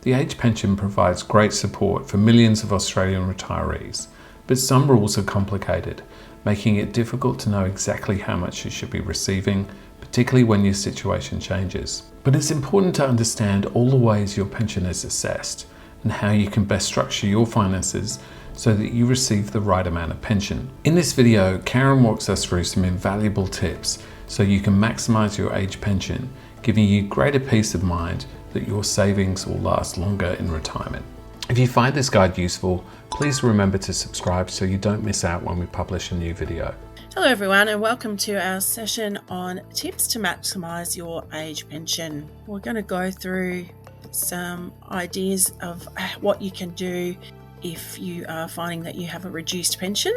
The age pension provides great support for millions of Australian retirees, but some rules are complicated, making it difficult to know exactly how much you should be receiving, particularly when your situation changes. But it's important to understand all the ways your pension is assessed and how you can best structure your finances so that you receive the right amount of pension. In this video, Karen walks us through some invaluable tips so you can maximise your age pension, giving you greater peace of mind that your savings will last longer in retirement. If you find this guide useful, please remember to subscribe so you don't miss out when we publish a new video. Hello everyone, and welcome to our session on tips to maximise your age pension. We're going to go through some ideas of what you can do if you are finding that you have a reduced pension.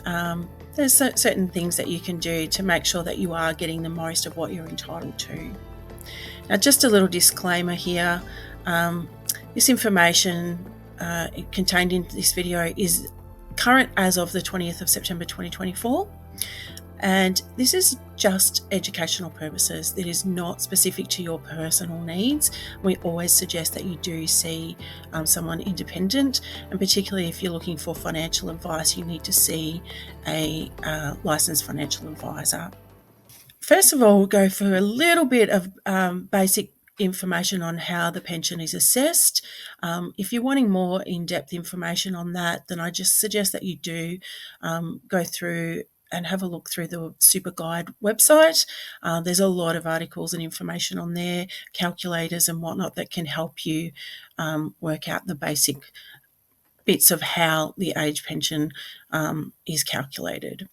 There's certain things that you can do to make sure that you are getting the most of what you're entitled to. Now, just a little disclaimer here. This information contained in this video is current as of the 20th of September 2024, and this is just educational purposes. It is not specific to your personal needs. We always suggest that you do see someone independent, and particularly if you're looking for financial advice, you need to see a licensed financial advisor. First of all, we'll go for a little bit of basic information on how the pension is assessed. If you're wanting more in-depth information on that, then I just suggest that you do go through and have a look through the SuperGuide website. There's a lot of articles and information on there, calculators and whatnot that can help you work out the basic bits of how the age pension is calculated.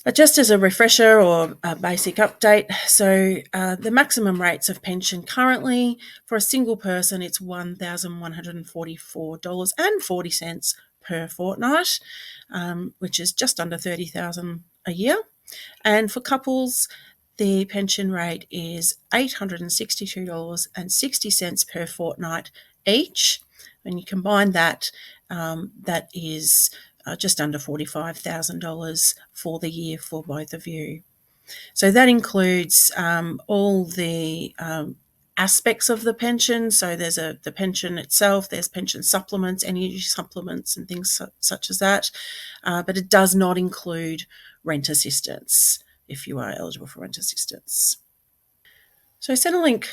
But just as a refresher or a basic update, so the maximum rates of pension currently for a single person, it's $1,144.40 per fortnight, which is just under $30,000 a year. And for couples, the pension rate is $862.60 per fortnight each. When you combine that, that is just under $45,000 for the year for both of you. So that includes all the aspects of the pension. So there's the pension itself, there's pension supplements, energy supplements and things such as that. But it does not include rent assistance if you are eligible for rent assistance. So Centrelink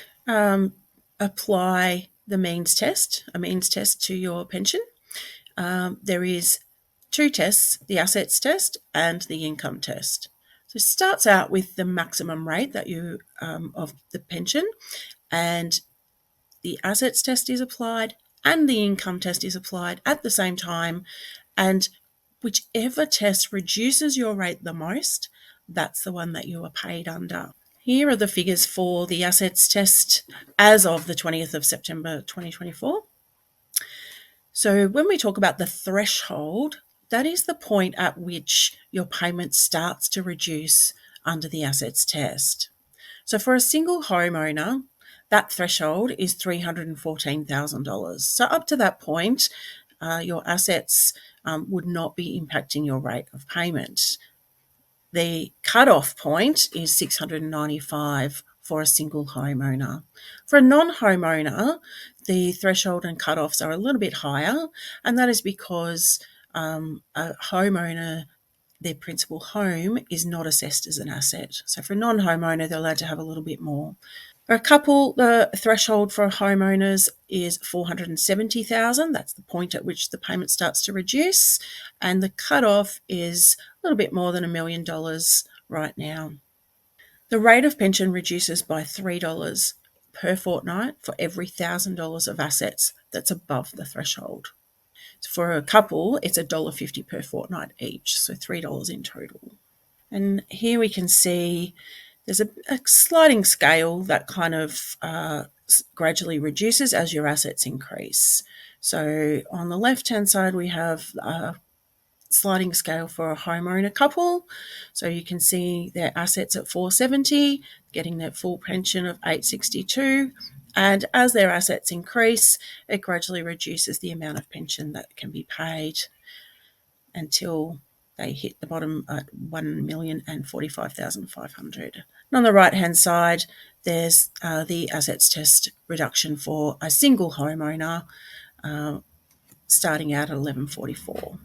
apply the means test, a means test to your pension. There is two tests, the assets test and the income test. So it starts out with the maximum rate that you of the pension, and the assets test is applied and the income test is applied at the same time, and whichever test reduces your rate the most, that's the one that you are paid under. Here are the figures for the assets test as of the 20th of September 2024. So when we talk about the threshold, that is the point at which your payment starts to reduce under the assets test. So for a single homeowner, that threshold is $314,000. So up to that point, your assets would not be impacting your rate of payment. The cutoff point is $695 for a single homeowner. For a non-homeowner, the threshold and cutoffs are a little bit higher, and that is because a homeowner, their principal home, is not assessed as an asset. So for a non-homeowner, they're allowed to have a little bit more. For a couple, the threshold for homeowners is $470,000. That's the point at which the payment starts to reduce, and the cutoff is a little bit more than $1 million right now. The rate of pension reduces by $3 per fortnight for every $1,000 of assets that's above the threshold. For a couple, it's $1.50 per fortnight each, so $3 in total. And here we can see there's a sliding scale that kind of gradually reduces as your assets increase. So on the left-hand side, we have a sliding scale for a homeowner couple. So you can see their assets at $470, getting their full pension of $862. And as their assets increase, it gradually reduces the amount of pension that can be paid until they hit the bottom at $1,045,500. And on the right-hand side, there's the assets test reduction for a single homeowner starting out at $11.44.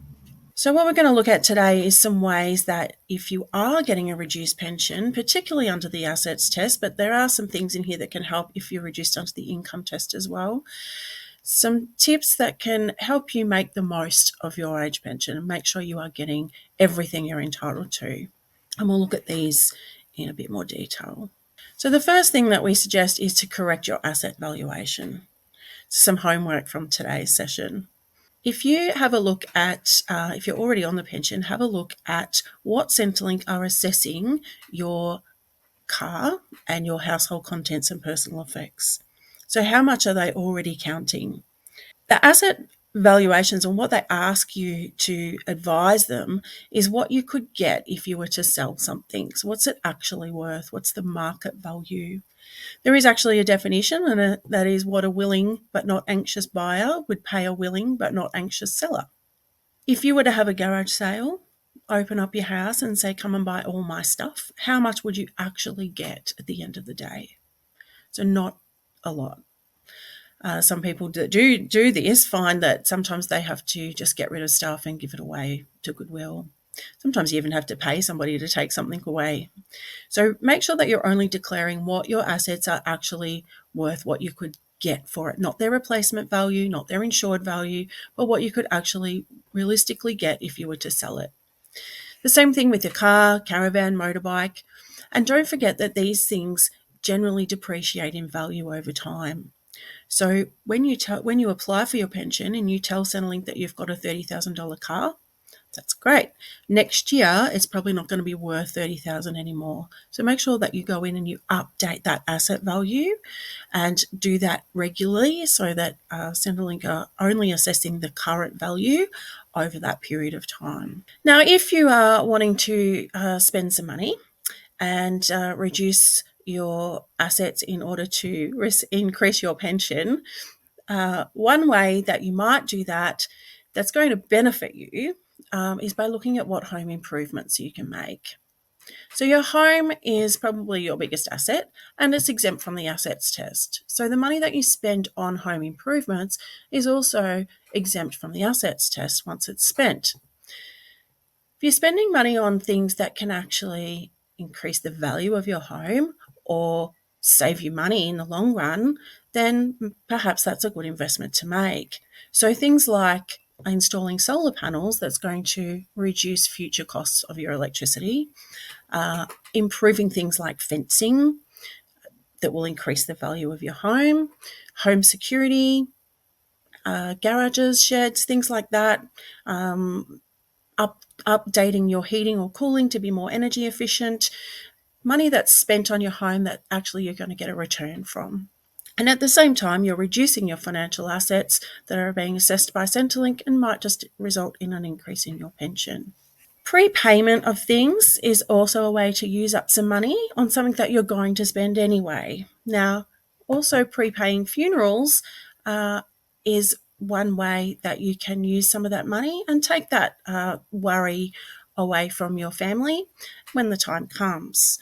So what we're going to look at today is some ways that if you are getting a reduced pension, particularly under the assets test, but there are some things in here that can help if you're reduced under the income test as well. Some tips that can help you make the most of your age pension and make sure you are getting everything you're entitled to. And we'll look at these in a bit more detail. So the first thing that we suggest is to correct your asset valuation. Some homework from today's session. If you have a look at, if you're already on the pension, have a look at what Centrelink are assessing your car and your household contents and personal effects. So how much are they already counting? The asset valuations and what they ask you to advise them is what you could get if you were to sell something. So what's it actually worth? What's the market value? There is actually a definition, and that is what a willing but not anxious buyer would pay a willing but not anxious seller. If you were to have a garage sale, open up your house and say, come and buy all my stuff, how much would you actually get at the end of the day? So not a lot. Some people that do this find that sometimes they have to just get rid of stuff and give it away to Goodwill. Sometimes you even have to pay somebody to take something away. So make sure that you're only declaring what your assets are actually worth, what you could get for it, not their replacement value, not their insured value, but what you could actually realistically get if you were to sell it. The same thing with your car, caravan, motorbike. And don't forget that these things generally depreciate in value over time. So when you apply for your pension and you tell Centrelink that you've got a $30,000 car, that's great. Next year, it's probably not going to be worth $30,000 anymore. So make sure that you go in and you update that asset value and do that regularly so that Centrelink are only assessing the current value over that period of time. Now, if you are wanting to spend some money and reduce your assets in order to increase your pension, one way that you might do that that's going to benefit you is by looking at what home improvements you can make. So your home is probably your biggest asset and it's exempt from the assets test. So the money that you spend on home improvements is also exempt from the assets test once it's spent. If you're spending money on things that can actually increase the value of your home or save you money in the long run, then perhaps that's a good investment to make. So things like installing solar panels that's going to reduce future costs of your electricity, improving things like fencing that will increase the value of your home, home security, garages, sheds, things like that, updating your heating or cooling to be more energy efficient, money that's spent on your home that actually you're going to get a return from. And at the same time, you're reducing your financial assets that are being assessed by Centrelink and might just result in an increase in your pension. Prepayment of things is also a way to use up some money on something that you're going to spend anyway. Now, also prepaying funerals is one way that you can use some of that money and take that worry away from your family when the time comes.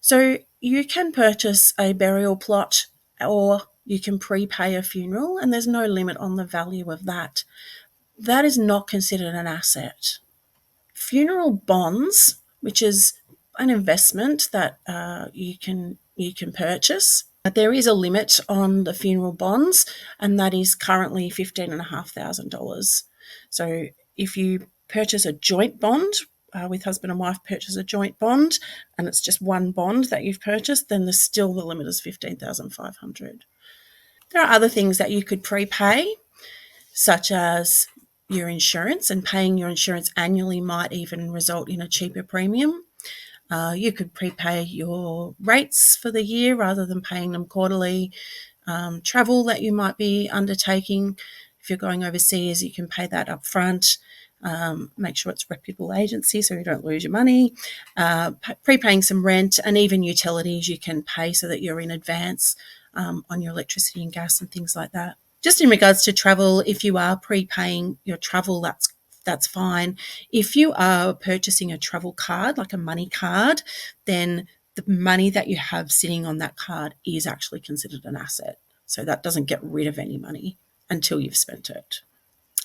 So you can purchase a burial plot or you can prepay a funeral, and there's no limit on the value of that. That is not considered an asset. Funeral bonds, which is an investment that you can purchase. There is a limit on the funeral bonds, and that is currently $15,500. So if you purchase a joint bond with husband and wife, purchase a joint bond, and it's just one bond that you've purchased, then there's still the limit is $15,500. There are other things that you could prepay, such as your insurance, and paying your insurance annually might even result in a cheaper premium. You could prepay your rates for the year rather than paying them quarterly. Travel that you might be undertaking, if you're going overseas, you can pay that up front. Make sure it's a reputable agency so you don't lose your money. Prepaying some rent and even utilities you can pay so that you're in advance on your electricity and gas and things like that. Just in regards to travel, if you are prepaying your travel, that's fine. If you are purchasing a travel card, like a money card, then the money that you have sitting on that card is actually considered an asset. So that doesn't get rid of any money until you've spent it.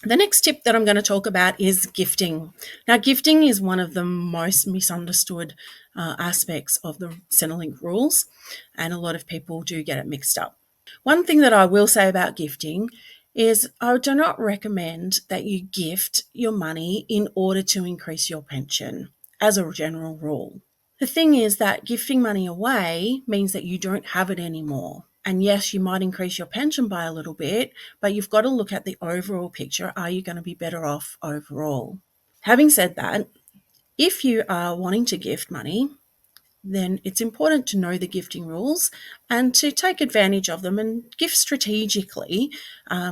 The next tip that I'm going to talk about is gifting. Now, gifting is one of the most misunderstood aspects of the Centrelink rules, and a lot of people do get it mixed up. One thing that I will say about gifting is I do not recommend that you gift your money in order to increase your pension as a general rule. The thing is that gifting money away means that you don't have it anymore. And yes, you might increase your pension by a little bit, but you've got to look at the overall picture. Are you going to be better off overall? Having said that, if you are wanting to gift money, then it's important to know the gifting rules and to take advantage of them and gift strategically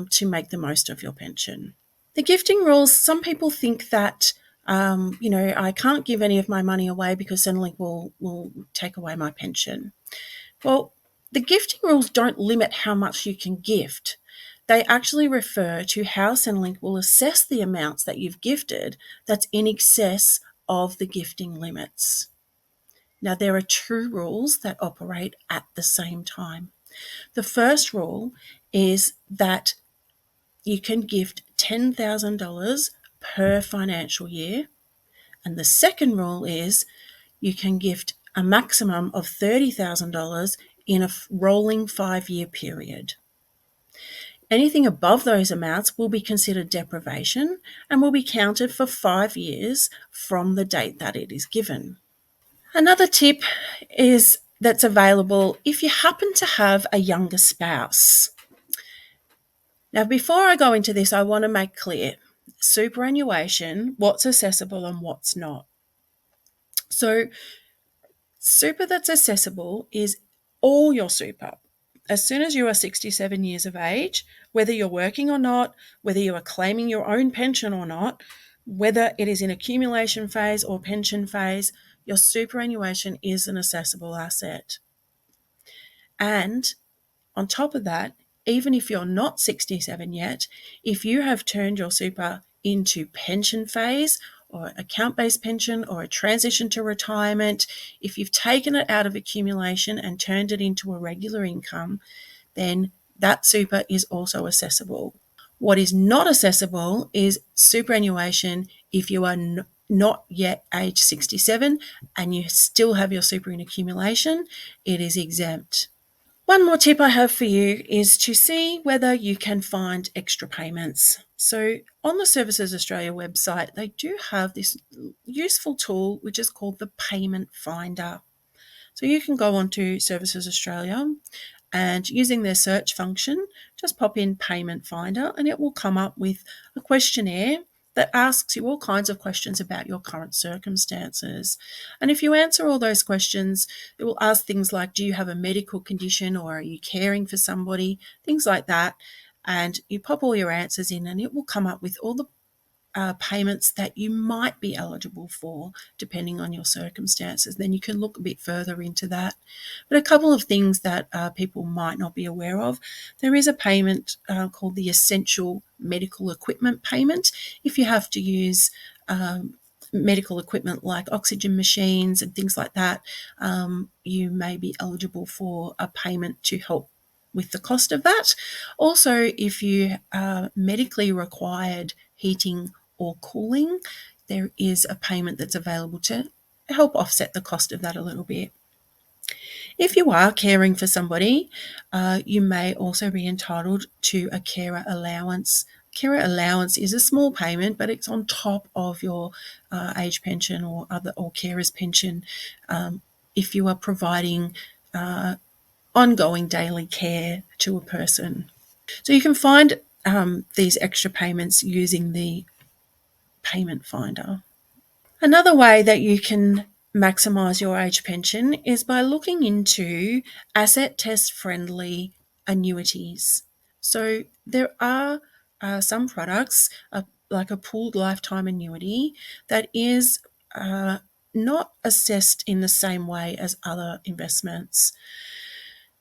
to make the most of your pension. The gifting rules, some people think that, I can't give any of my money away because Centrelink will take away my pension. Well, the gifting rules don't limit how much you can gift. They actually refer to how Centrelink will assess the amounts that you've gifted that's in excess of the gifting limits. Now, there are two rules that operate at the same time. The first rule is that you can gift $10,000 per financial year. And the second rule is you can gift a maximum of $30,000 in a rolling 5-year period. Anything above those amounts will be considered deprivation and will be counted for 5 years from the date that it is given. Another tip is that's available if you happen to have a younger spouse. Now, before I go into this, I want to make clear superannuation, what's accessible and what's not. So, super that's accessible is all your super. As soon as you are 67 years of age, whether you're working or not, whether you are claiming your own pension or not, whether it is in accumulation phase or pension phase, your superannuation is an accessible asset. And on top of that, even if you're not 67 yet, if you have turned your super into pension phase or account-based pension or a transition to retirement, if you've taken it out of accumulation and turned it into a regular income, then that super is also accessible. What is not accessible is superannuation if you are not yet age 67 and you still have your super in accumulation, it is exempt. One more tip I have for you is to see whether you can find extra payments. So on the Services Australia website, they do have this useful tool which is called the Payment Finder. So you can go onto Services Australia and using their search function, just pop in Payment Finder and it will come up with a questionnaire that asks you all kinds of questions about your current circumstances. And if you answer all those questions, it will ask things like, do you have a medical condition or are you caring for somebody? Things like that. And you pop all your answers in and it will come up with all the payments that you might be eligible for depending on your circumstances. Then you can look a bit further into that. But a couple of things that people might not be aware of. There is a payment called the Essential Medical Equipment Payment. If you have to use medical equipment like oxygen machines and things like that, you may be eligible for a payment to help with the cost of that. Also, if you are medically required heating or cooling, there is a payment that's available to help offset the cost of that a little bit. If you are caring for somebody, you may also be entitled to a carer allowance. Carer allowance is a small payment, but it's on top of your age pension or carer's pension if you are providing ongoing daily care to a person. So you can find these extra payments using the Payment Finder. Another way that you can maximise your age pension is by looking into asset test friendly annuities. So there are some products like a pooled lifetime annuity that is not assessed in the same way as other investments.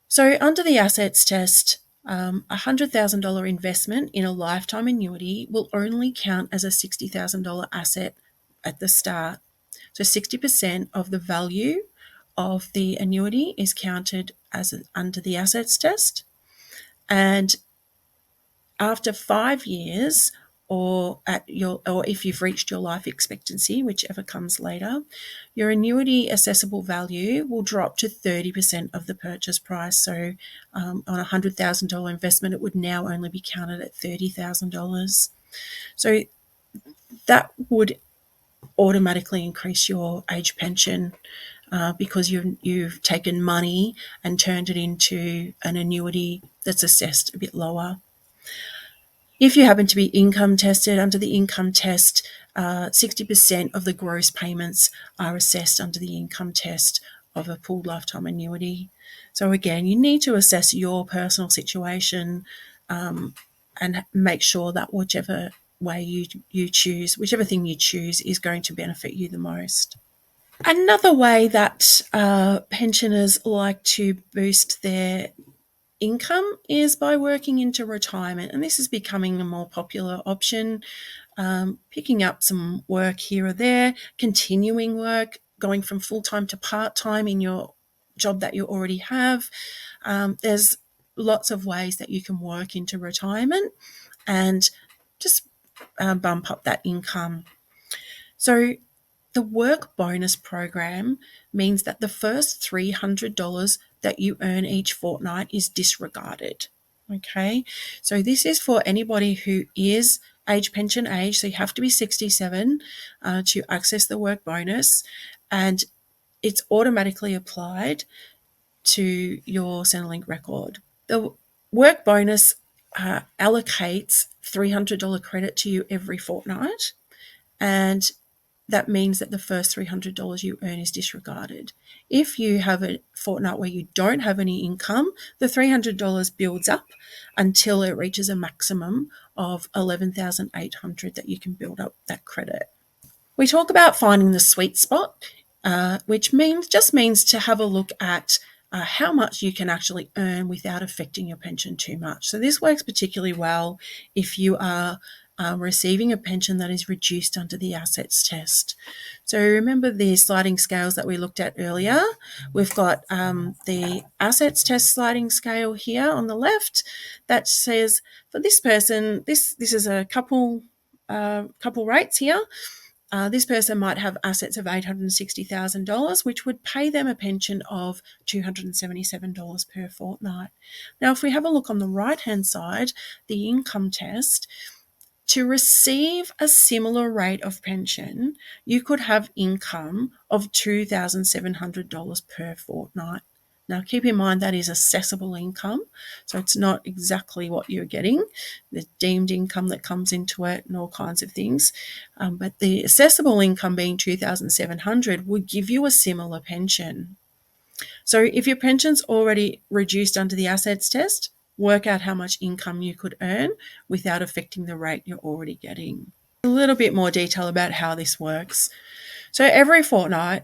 So under the assets test, a $100,000 investment in a lifetime annuity will only count as a $60,000 asset at the start. So 60% of the value of the annuity is counted as under the assets test, and after 5 years, or if you've reached your life expectancy, whichever comes later, your annuity assessable value will drop to 30% of the purchase price. So on a $100,000 investment, it would now only be counted at $30,000. So that would automatically increase your age pension because you've taken money and turned it into an annuity that's assessed a bit lower. If you happen to be income tested, under the income test, 60% of the gross payments are assessed under the income test of a pooled lifetime annuity. So again, you need to assess your personal situation and make sure that whichever way you choose, whichever thing you choose is going to benefit you the most. Another way that pensioners like to boost their income is by working into retirement, and this is becoming a more popular option. Picking up some work here or there, continuing work, going from full-time to part-time in your job that you already have. There's lots of ways that you can work into retirement and just bump up that income. So the work bonus program means that the first $300 that you earn each fortnight is disregarded. Okay, so this is for anybody who is pension age, so you have to be 67 to access the work bonus, and it's automatically applied to your Centrelink record. The work bonus allocates $300 credit to you every fortnight, and that means that the first $300 you earn is disregarded. If you have a fortnight where you don't have any income, the $300 builds up until it reaches a maximum of $11,800 that you can build up that credit. We talk about finding the sweet spot, which means to have a look at how much you can actually earn without affecting your pension too much. So this works particularly well if you are receiving a pension that is reduced under the assets test. So remember the sliding scales that we looked at earlier? We've got the assets test sliding scale here on the left that says for this person, this is a couple rates here. This person might have assets of $860,000, which would pay them a pension of $277 per fortnight. Now, if we have a look on the right-hand side, the income test, to receive a similar rate of pension, you could have income of $2,700 per fortnight. Now, keep in mind that is assessable income, so it's not exactly what you're getting. There's deemed income that comes into it and all kinds of things, but the assessable income being $2,700 would give you a similar pension. So if your pension's already reduced under the assets test, work out how much income you could earn without affecting the rate you're already getting. A little bit more detail about how this works. So every fortnight,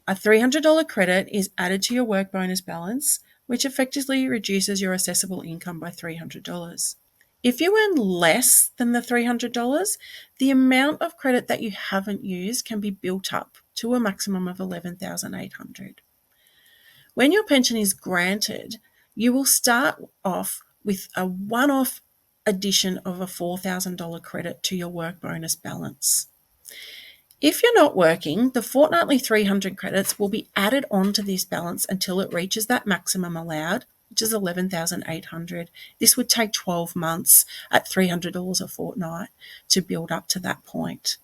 a $300 credit is added to your work bonus balance, which effectively reduces your assessable income by $300. If you earn less than the $300, the amount of credit that you haven't used can be built up to a maximum of $11,800. When your pension is granted, you will start off with a one-off addition of a $4,000 credit to your work bonus balance. If you're not working, the fortnightly 300 credits will be added onto this balance until it reaches that maximum allowed, which is $11,800. This would take 12 months at $300 a fortnight to build up to that point.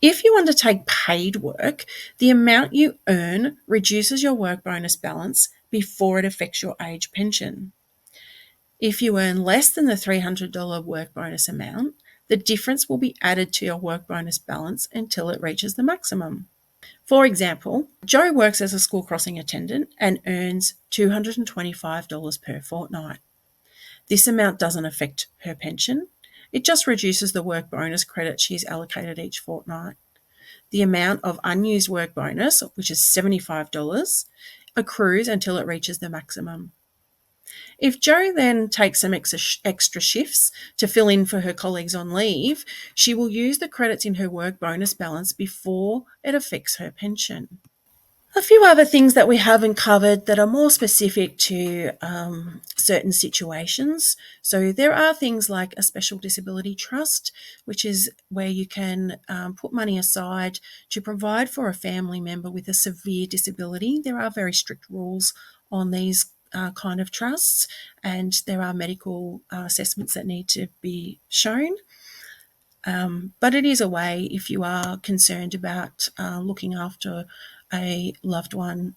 If you undertake paid work, the amount you earn reduces your work bonus balance before it affects your age pension. If you earn less than the $300 work bonus amount, the difference will be added to your work bonus balance until it reaches the maximum. For example, Jo works as a school crossing attendant and earns $225 per fortnight. This amount doesn't affect her pension. It just reduces the work bonus credit she's allocated each fortnight. The amount of unused work bonus, which is $75, accrues until it reaches the maximum. If Jo then takes some extra shifts to fill in for her colleagues on leave, she will use the credits in her work bonus balance before it affects her pension. A few other things that we haven't covered that are more specific to certain situations. So there are things like a special disability trust, which is where you can put money aside to provide for a family member with a severe disability. There are very strict rules on these kind of trusts, and there are medical assessments that need to be shown. But it is a way, if you are concerned about looking after a loved one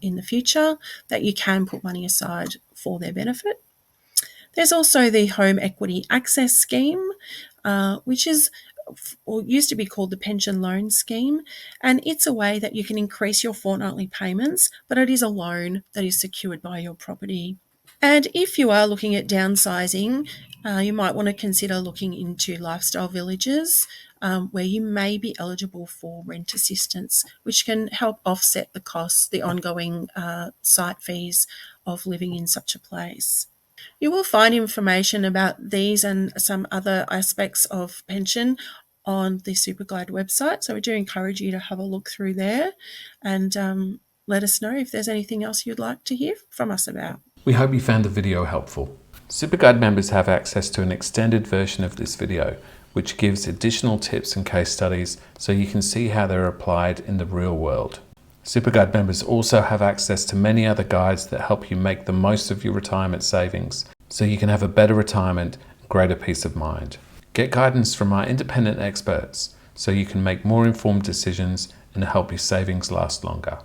in the future, that you can put money aside for their benefit. There's also the Home Equity Access Scheme, which is or used to be called the Pension Loan Scheme, and it's a way that you can increase your fortnightly payments, but it is a loan that is secured by your property. And if you are looking at downsizing, you might want to consider looking into lifestyle villages where you may be eligible for rent assistance, which can help offset the costs, the ongoing site fees of living in such a place. You will find information about these and some other aspects of pension on the SuperGuide website. So we do encourage you to have a look through there and let us know if there's anything else you'd like to hear from us about. We hope you found the video helpful. SuperGuide members have access to an extended version of this video, which gives additional tips and case studies so you can see how they're applied in the real world. SuperGuide members also have access to many other guides that help you make the most of your retirement savings so you can have a better retirement and greater peace of mind. Get guidance from our independent experts so you can make more informed decisions and help your savings last longer.